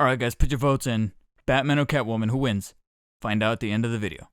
Alright guys, put your votes in. Batman or Catwoman, who wins? Find out at the end of the video.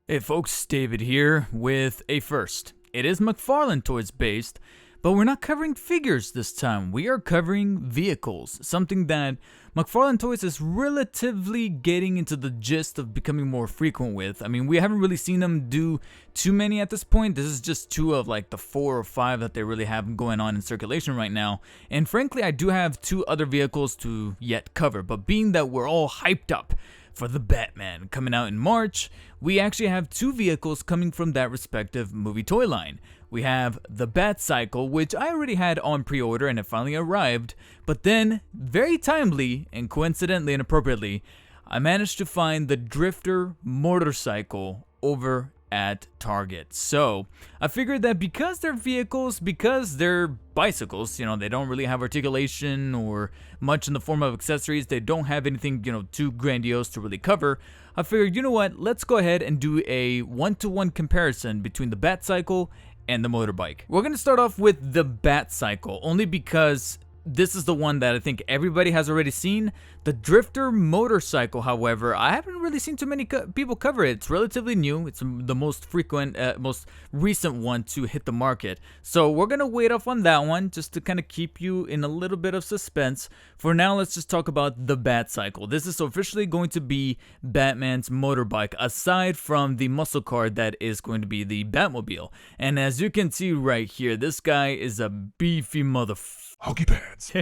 Hey folks, David here with a first. It is McFarlane Toys based, but we're not covering figures this time. We are covering vehicles, something that McFarlane Toys is relatively getting into the gist of becoming more frequent with. I mean, we haven't really seen them do too many at this point. This is just two of like the 4 or 5 that they really have going on in circulation right now. And frankly, I do have 2 other vehicles to yet cover, but being that we're all hyped up for the Batman coming out in March, we actually have 2 vehicles coming from that respective movie toy line. We have the Batcycle, which I already had on pre-order and it finally arrived, but then, very timely and coincidentally and appropriately, I managed to find the Drifter motorcycle over at Target. So I figured that because they're vehicles, because they're bicycles, they don't really have articulation or much in the form of accessories, they don't have anything, too grandiose to really cover. I figured, you know what, let's go ahead and do a 1-to-1 comparison between the Batcycle and the motorbike. We're gonna start off with the Batcycle, only because this is the one that I think everybody has already seen. The Drifter motorcycle, however, I haven't really seen too many people cover it. It's relatively new. It's the most frequent, most recent one to hit the market. So we're going to wait off on that one just to kind of keep you in a little bit of suspense. For now, let's just talk about the Batcycle. This is officially going to be Batman's motorbike, aside from the muscle car that is going to be the Batmobile. And as you can see right here, this guy is a beefy motherfucker. Hockey pads.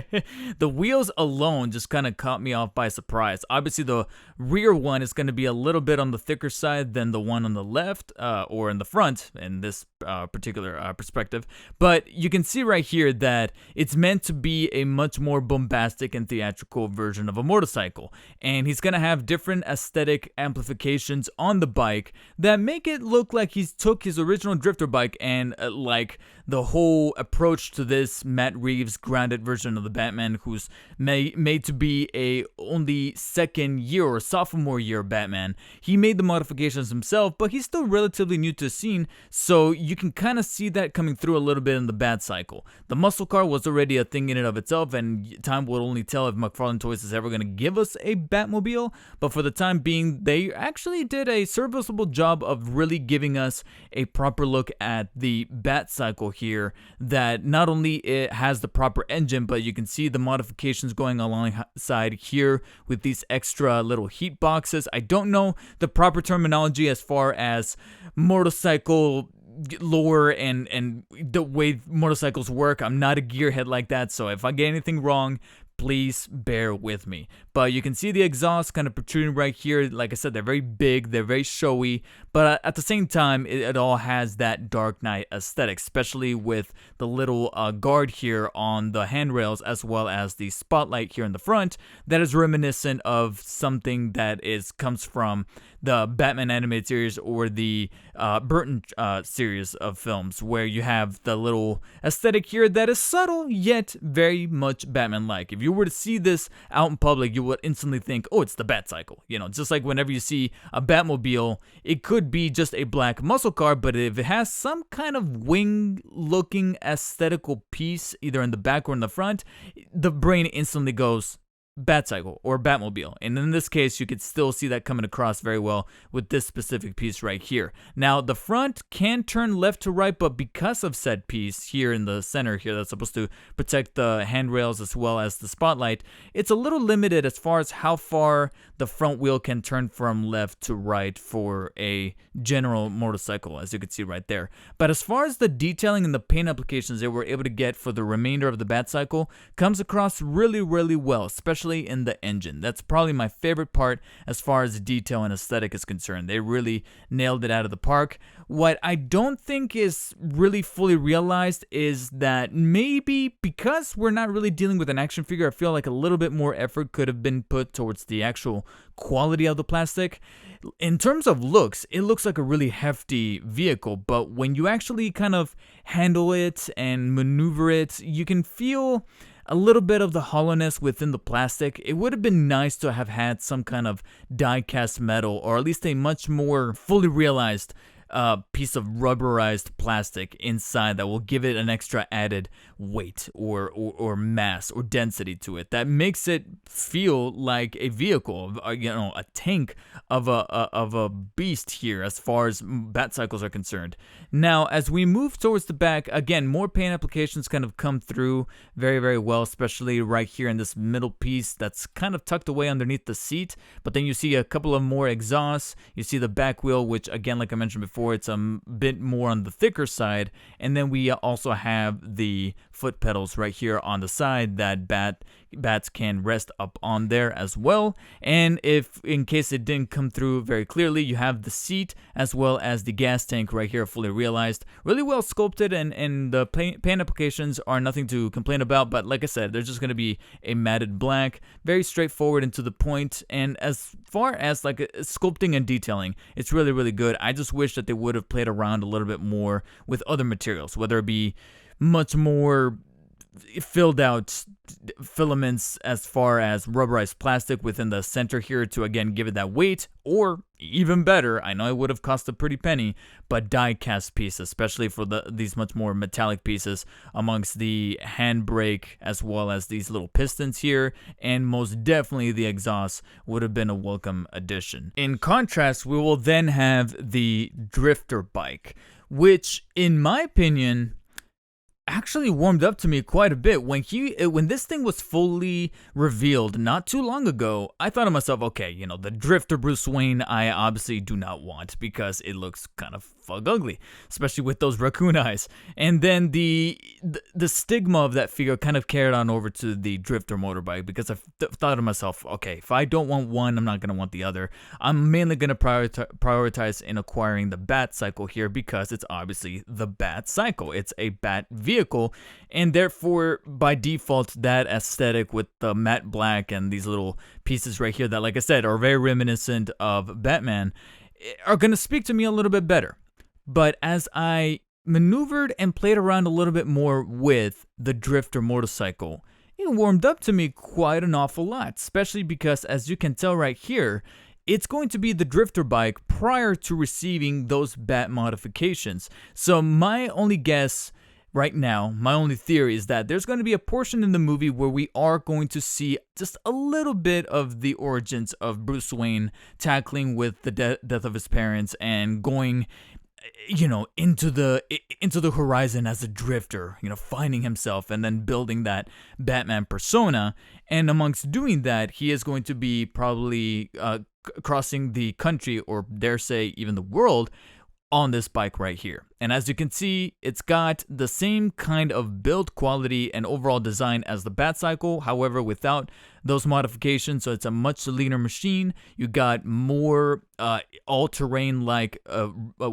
The wheels alone just kind of caught me off by surprise. Obviously, the rear one is going to be a little bit on the thicker side than the one on the left or in the front in this particular perspective. But you can see right here that it's meant to be a much more bombastic and theatrical version of a motorcycle. And he's going to have different aesthetic amplifications on the bike that make it look like he took his original drifter bike and like the whole approach to this Matt Reeves grounded version of the Batman, who's made to be a only second year or sophomore year Batman. He made the modifications himself, but he's still relatively new to the scene, so you can kind of see that coming through a little bit in the Batcycle. The muscle car was already a thing in and of itself, and time will only tell if McFarlane Toys is ever going to give us a Batmobile, but for the time being, they actually did a serviceable job of really giving us a proper look at the Batcycle here, that not only it has the proper engine, but you can see the modifications going alongside here with these extra little heat boxes. I don't know the proper terminology as far as motorcycle lore and the way motorcycles work. I'm not a gearhead like that, so if I get anything wrong, please bear with me. But you can see the exhaust kind of protruding right here. Like I said, they're very big, they're very showy, but at the same time, it all has that Dark Knight aesthetic, especially with the little guard here on the handrails, as well as the spotlight here in the front that is reminiscent of something that comes from the Batman animated series or the Burton series of films, where you have the little aesthetic here that is subtle yet very much Batman-like. If you were to see this out in public, you would instantly think, oh, it's the Batcycle. Just like whenever you see a Batmobile, it could be just a black muscle car, but if it has some kind of wing-looking aesthetical piece, either in the back or in the front, the brain instantly goes Batcycle or Batmobile. And in this case, you could still see that coming across very well with this specific piece right here. Now, the front can turn left to right, but because of said piece here in the center here that's supposed to protect the handrails as well as the spotlight, it's a little limited as far as how far the front wheel can turn from left to right for a general motorcycle, as you can see right there. But as far as the detailing and the paint applications they were able to get for the remainder of the Batcycle, comes across really, really well, especially in the engine. That's probably my favorite part as far as detail and aesthetic is concerned. They really nailed it out of the park. What I don't think is really fully realized is that maybe because we're not really dealing with an action figure, I feel like a little bit more effort could have been put towards the actual quality of the plastic. In terms of looks, it looks like a really hefty vehicle, but when you actually kind of handle it and maneuver it, you can feel a little bit of the hollowness within the plastic. It would have been nice to have had some kind of die-cast metal, or at least a much more fully realized piece of rubberized plastic inside that will give it an extra added weight or mass or density to it that makes it feel like a vehicle, a tank of a beast here as far as Batcycles are concerned. Now, as we move towards the back, again, more paint applications kind of come through very, very well, especially right here in this middle piece that's kind of tucked away underneath the seat. But then you see a couple of more exhausts. You see the back wheel, which again, like I mentioned before, it's a bit more on the thicker side. And then we also have the foot pedals right here on the side that bats can rest up on there as well. And if in case it didn't come through very clearly, you have the seat as well as the gas tank right here fully realized, really well sculpted, and the paint applications are nothing to complain about. But like I said, they're just going to be a matted black, very straightforward and to the point. And as far as like sculpting and detailing, it's really, really good. I just wish that they would have played around a little bit more with other materials, whether it be much more filled out filaments as far as rubberized plastic within the center here to again give it that weight, or even better, I know it would have cost a pretty penny, but die cast piece, especially for these much more metallic pieces amongst the handbrake as well as these little pistons here, and most definitely the exhaust would have been a welcome addition. In contrast, we will then have the drifter bike, which in my opinion actually warmed up to me quite a bit. When this thing was fully revealed not too long ago, I thought to myself, okay, the drifter Bruce Wayne I obviously do not want because it looks kind of fuck ugly, especially with those raccoon eyes. And then the stigma of that figure kind of carried on over to the drifter motorbike, because I thought to myself, okay, if I don't want one, I'm not going to want the other. I'm mainly going to prioritize in acquiring the Batcycle here because it's obviously the Batcycle. It's a bat vehicle, and therefore by default that aesthetic with the matte black and these little pieces right here that, like I said, are very reminiscent of Batman, are going to speak to me a little bit better. But as I maneuvered and played around a little bit more with the drifter motorcycle, it warmed up to me quite an awful lot, especially because, as you can tell right here, it's going to be the drifter bike prior to receiving those bat modifications. So my only guess right now, my only theory is that there's going to be a portion in the movie where we are going to see just a little bit of the origins of Bruce Wayne tackling with the death of his parents and going into the horizon as a drifter, finding himself and then building that Batman persona. And amongst doing that, he is going to be probably crossing the country, or dare say even the world, on this bike right here. And as you can see, it's got the same kind of build quality and overall design as the Batcycle, however without those modifications, so it's a much leaner machine. You got more all-terrain like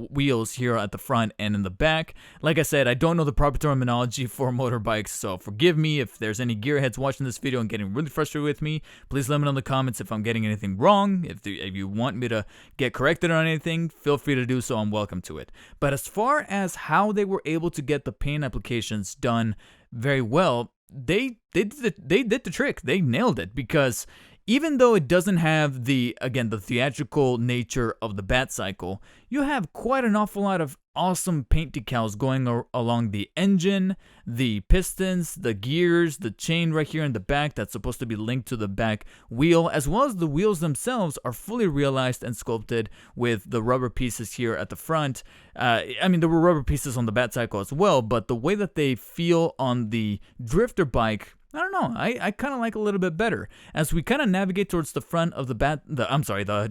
wheels here at the front and in the back. Like I said, I don't know the proper terminology for motorbikes, so forgive me if there's any gearheads watching this video and getting really frustrated with me. Please let me know in the comments if I'm getting anything wrong. If you want me to get corrected on anything, feel free to do so. I'm welcome to it. But as far as how they were able to get the paint applications done very well, they did the trick. They nailed it, because even though it doesn't have the theatrical nature of the Batcycle, you have quite an awful lot of awesome paint decals going along the engine, the pistons, the gears, the chain right here in the back that's supposed to be linked to the back wheel, as well as the wheels themselves are fully realized and sculpted with the rubber pieces here at the front. There were rubber pieces on the Batcycle as well, but the way that they feel on the drifter bike, I don't know, I kind of like a little bit better. As we kind of navigate towards the front of the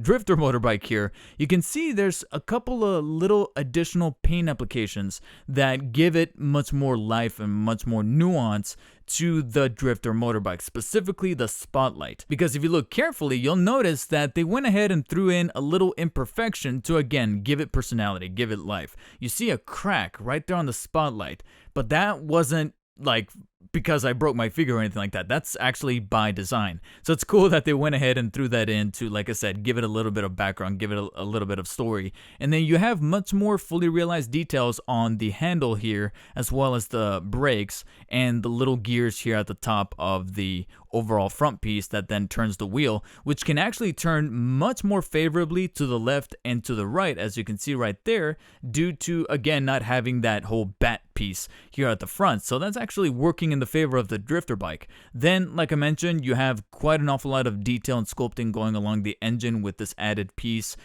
drifter motorbike here, you can see there's a couple of little additional paint applications that give it much more life and much more nuance to the drifter motorbike, specifically the spotlight. Because if you look carefully, you'll notice that they went ahead and threw in a little imperfection to, again, give it personality, give it life. You see a crack right there on the spotlight, but that wasn't like because I broke my figure or anything like that. That's actually by design. So it's cool that they went ahead and threw that in to, like I said, give it a little bit of background, give it a little bit of story. And then you have much more fully realized details on the handle here, as well as the brakes and the little gears here at the top of the overall front piece that then turns the wheel, which can actually turn much more favorably to the left and to the right, as you can see right there, due to, again, not having that whole bat piece here at the front. So that's actually working in the favor of the drifter bike. Then, like I mentioned, you have quite an awful lot of detail and sculpting going along the engine with this added piece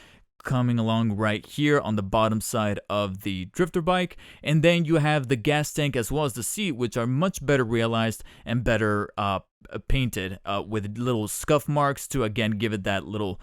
coming along right here on the bottom side of the drifter bike. And then you have the gas tank as well as the seat, which are much better realized and better painted with little scuff marks to, again, give it that little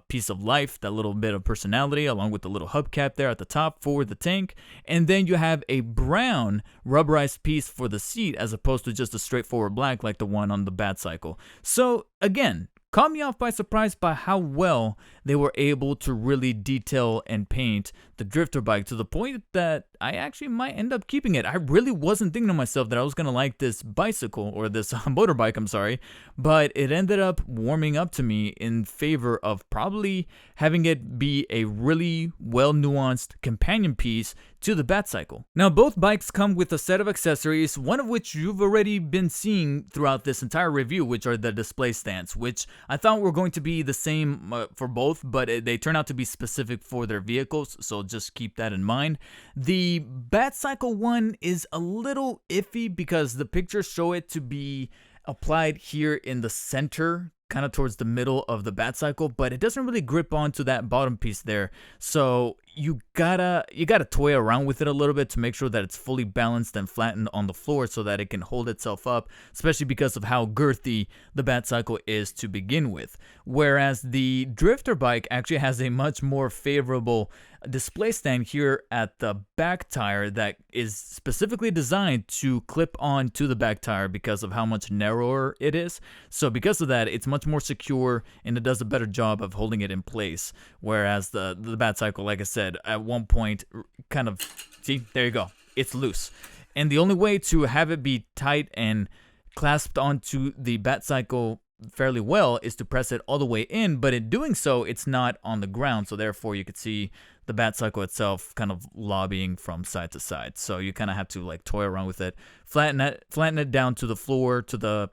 piece of life, that little bit of personality, along with the little hubcap there at the top for the tank. And then you have a brown rubberized piece for the seat, as opposed to just a straightforward black like the one on the Batcycle. So again, caught me off by surprise by how well they were able to really detail and paint the drifter bike, to the point that I actually might end up keeping it. I really wasn't thinking to myself that I was going to like this bicycle, or this motorbike, I'm sorry, but it ended up warming up to me in favor of probably having it be a really well nuanced companion piece to the Batcycle. Now, both bikes come with a set of accessories, one of which you've already been seeing throughout this entire review, which are the display stands, which I thought were going to be the same for both, but they turn out to be specific for their vehicles, so just keep that in mind. The Batcycle one is a little iffy because the pictures show it to be applied here in the center, kind of towards the middle of the Batcycle, but it doesn't really grip onto that bottom piece there. So you gotta toy around with it a little bit to make sure that it's fully balanced and flattened on the floor so that it can hold itself up, especially because of how girthy the Batcycle is to begin with. Whereas the drifter bike actually has a much more favorable display stand here at the back tire that is specifically designed to clip on to the back tire because of how much narrower it is. So because of that, it's much more secure and it does a better job of holding it in place. Whereas the Batcycle, like I said, at one point kind of, see, there you go, it's loose. And the only way to have it be tight and clasped onto the Batcycle fairly well is to press it all the way in, but in doing so, it's not on the ground, so therefore you could see the Batcycle itself kind of lobbying from side to side. So you kind of have to like toy around with it, flatten it down to the floor, to the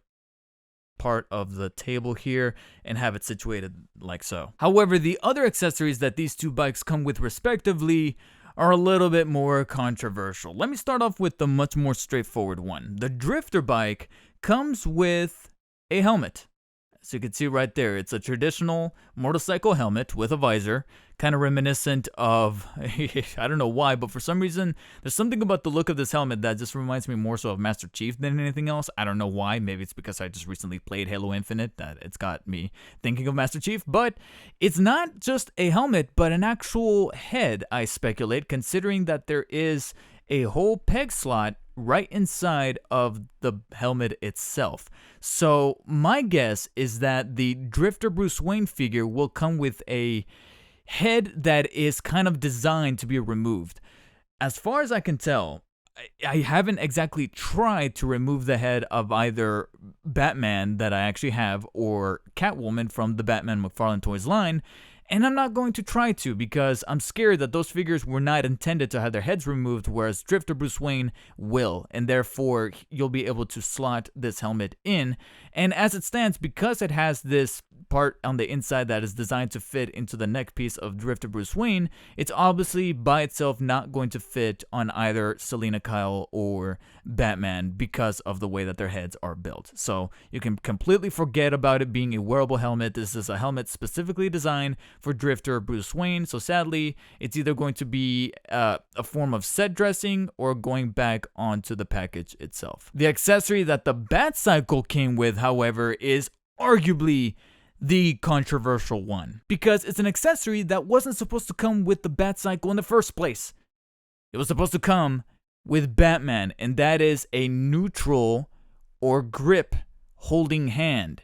part of the table here, and have it situated like so. However, the other accessories that these two bikes come with respectively are a little bit more controversial. Let me start off with the much more straightforward one. The drifter bike comes with a helmet. So you can see right there, it's a traditional motorcycle helmet with a visor, kind of reminiscent of, I don't know why, but for some reason, there's something about the look of this helmet that just reminds me more so of Master Chief than anything else. I don't know why. Maybe it's because I just recently played Halo Infinite that it's got me thinking of Master Chief, but it's not just a helmet, but an actual head, I speculate, considering that there is a whole peg slot right inside of the helmet itself. So my guess is that the Drifter Bruce Wayne figure will come with a head that is kind of designed to be removed. As far as I can tell, I haven't exactly tried to remove the head of either Batman that I actually have or Catwoman from the Batman McFarlane Toys line. And I'm not going to try to, because I'm scared that those figures were not intended to have their heads removed, whereas Drifter Bruce Wayne will, and therefore you'll be able to slot this helmet in. And as it stands, because it has this part on the inside that is designed to fit into the neck piece of Drifter Bruce Wayne, it's obviously by itself not going to fit on either Selina Kyle or Batman because of the way that their heads are built. So you can completely forget about it being a wearable helmet. This is a helmet specifically designed for Drifter Bruce Wayne, so sadly, it's either going to be a form of set dressing or going back onto the package itself. The accessory that the Batcycle came with, however, is arguably the controversial one, because it's an accessory that wasn't supposed to come with the Batcycle in the first place. It was supposed to come with Batman, and that is a neutral or grip holding hand.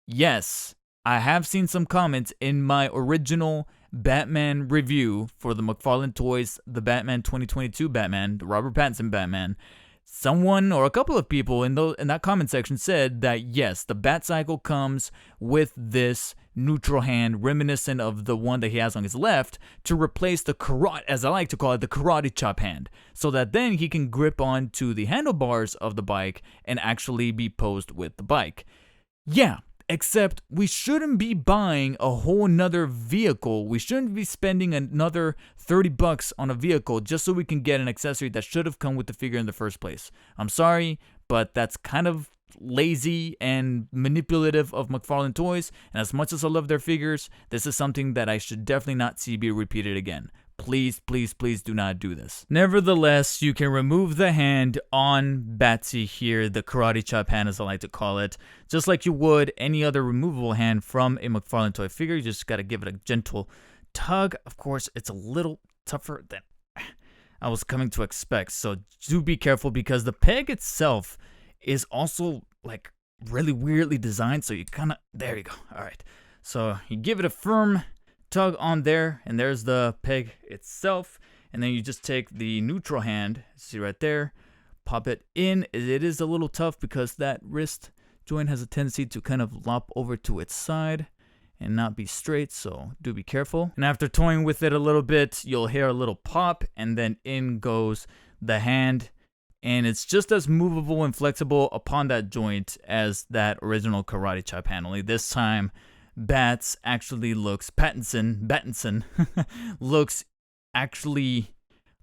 Yes, I have seen some comments in my original Batman review for the McFarlane Toys, the Batman 2022 Batman, the Robert Pattinson Batman, someone or a couple of people in that comment section said that yes, the Batcycle comes with this neutral hand reminiscent of the one that he has on his left to replace the karate, as I like to call it, the karate chop hand, so that then he can grip on to the handlebars of the bike and actually be posed with the bike. Yeah, except we shouldn't be buying a whole nother vehicle. We shouldn't be spending another $30 on a vehicle just so we can get an accessory that should have come with the figure in the first place. I'm sorry, but that's kind of lazy and manipulative of McFarlane Toys, and as much as I love their figures, this is something that I should definitely not see be repeated again. Please, please, please do not do this. Nevertheless, you can remove the hand on Batsy here, the karate chop hand as I like to call it, just like you would any other removable hand from a McFarlane Toy figure. You just gotta give it a gentle tug. Of course, it's a little tougher than I was coming to expect, so do be careful because the peg itself is also like really weirdly designed, so you kind of, there you go. All right, so you give it a firm tug on there, and there's the peg itself, and then you just take the neutral hand, see right there, pop it in. It is a little tough because that wrist joint has a tendency to kind of lop over to its side and not be straight, so do be careful. And after toying with it a little bit, you'll hear a little pop, and then in goes the hand, and it's just as movable and flexible upon that joint as that original karate chop hand, only this time Bats actually looks, Battinson looks actually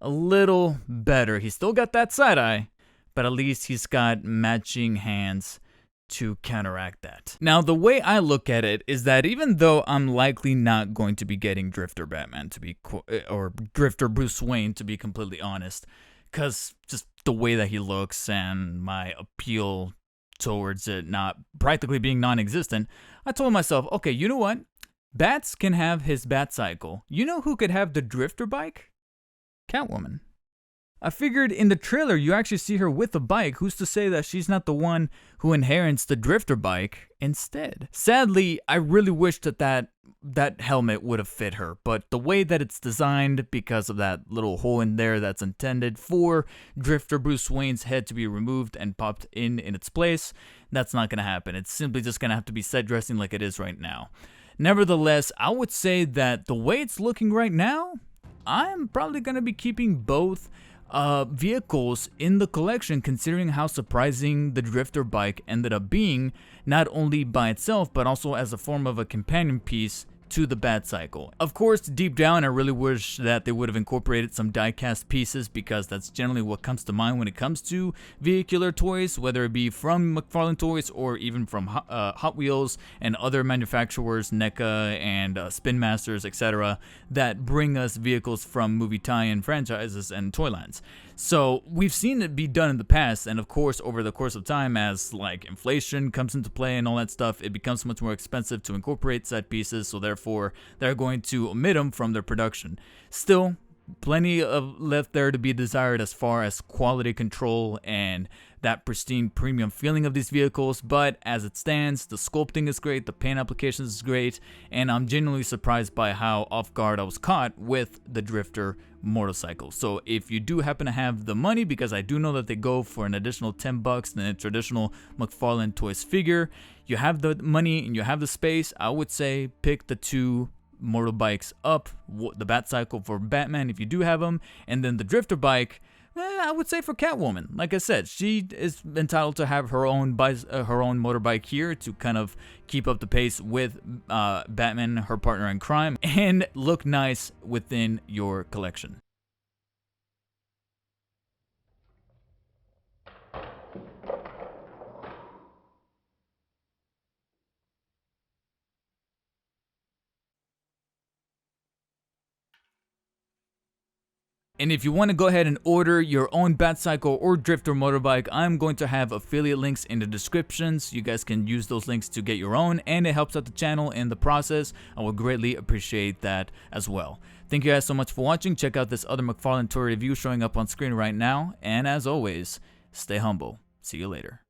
a little better. He's still got that side eye, but at least he's got matching hands to counteract that. Now, the way I look at it is that even though I'm likely not going to be getting Drifter Batman or Drifter Bruce Wayne, to be completely honest, because just the way that he looks and my appeal towards it not practically being non-existent, I told myself, okay, you know what? Bats can have his Batcycle. You know who could have the Drifter bike? Catwoman. I figured in the trailer you actually see her with a bike. Who's to say that she's not the one who inherits the Drifter bike instead? Sadly, I really wish that helmet would have fit her, but the way that it's designed, because of that little hole in there that's intended for Drifter Bruce Wayne's head to be removed and popped in its place, that's not going to happen. It's simply just going to have to be set dressing like it is right now. Nevertheless, I would say that the way it's looking right now, I'm probably going to be keeping both vehicles in the collection, considering how surprising the Drifter bike ended up being, not only by itself but also as a form of a companion piece to the Batcycle. Of course, deep down I really wish that they would have incorporated some die-cast pieces, because that's generally what comes to mind when it comes to vehicular toys, whether it be from McFarlane Toys or even from Hot Wheels and other manufacturers, NECA and Spin Masters, etc., that bring us vehicles from movie tie-in franchises and Toylands. So we've seen it be done in the past, and of course over the course of time, as like inflation comes into play and all that stuff, it becomes much more expensive to incorporate set pieces, so therefore they're going to omit them from their production. Still, plenty of left there to be desired as far as quality control and that pristine premium feeling of these vehicles, but as it stands, the sculpting is great, the paint applications is great, and I'm genuinely surprised by how off guard I was caught with the Drifter motorcycle. So if you do happen to have the money, because I do know that they go for an additional $10 than a traditional McFarlane Toys figure, you have the money and you have the space, I would say pick the two motorbikes up, the Batcycle for Batman if you do have them, and then the Drifter bike, I would say for Catwoman. Like I said, she is entitled to have her own motorbike here to kind of keep up the pace with Batman, her partner in crime, and look nice within your collection. And if you want to go ahead and order your own Batcycle or Drifter motorbike, I'm going to have affiliate links in the descriptions. You guys can use those links to get your own, and it helps out the channel in the process. I would greatly appreciate that as well. Thank you guys so much for watching. Check out this other McFarlane Toy review showing up on screen right now. And as always, stay humble. See you later.